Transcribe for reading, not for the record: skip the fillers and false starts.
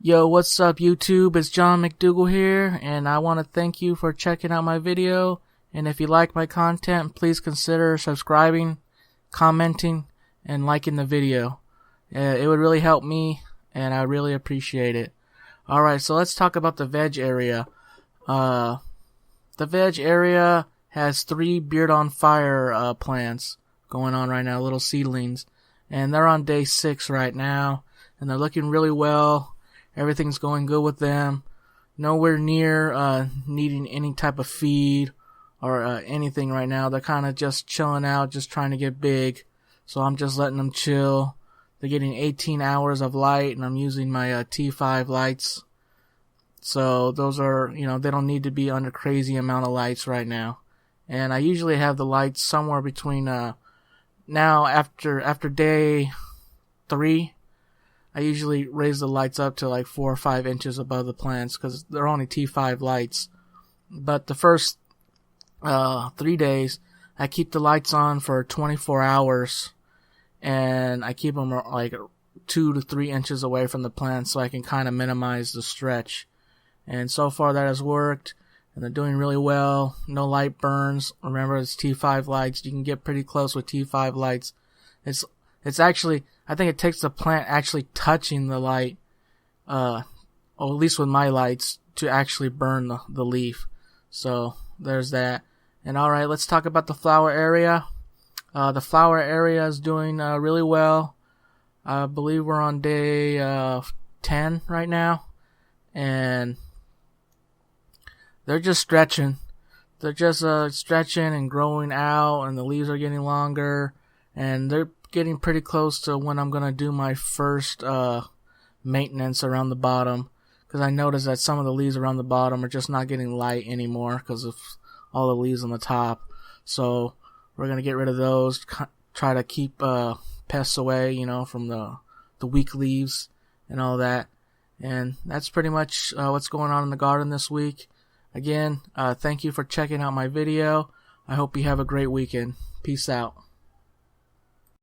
Yo, what's up YouTube? It's John McDoogle here, and I want to thank you for checking out my video. And if you like my content, please consider subscribing, commenting, and liking the video. It would really help me, and I really appreciate it. Alright, so let's talk about the veg area. The veg area has 3 Beard on Fire plants going on right now, little seedlings. And they're on day 6 right now, and they're looking really well. Everything's going good with them. Nowhere near needing any type of feed or anything right now. They're kind of just chilling out, just trying to get big. So I'm just letting them chill. They're getting 18 hours of light, and I'm using my T5 lights. So those are, they don't need to be under crazy amount of lights right now. And I usually have the lights somewhere between now after day 3. I usually raise the lights up to like 4 or 5 inches above the plants because they're only T5 lights. But the first 3 days, I keep the lights on for 24 hours, and I keep them like 2 to 3 inches away from the plants so I can kind of minimize the stretch. And so far that has worked, and they're doing really well. No light burns. Remember, it's T5 lights. You can get pretty close with T5 lights. It's actually, I think it takes the plant actually touching the light, or at least with my lights, to actually burn the leaf. So there's that. And alright, let's talk about the flower area. The flower area is doing really well. I believe we're on day 10 right now. And they're just stretching. They're just stretching and growing out, and the leaves are getting longer. And they're getting pretty close to when I'm going to do my first maintenance around the bottom, because I noticed that some of the leaves around the bottom are just not getting light anymore because of all the leaves on the top. So we're going to get rid of those, try to keep pests away, from the weak leaves and all that. And that's pretty much what's going on in the garden this week. Again, thank you for checking out my video. I hope you have a great weekend. Peace out.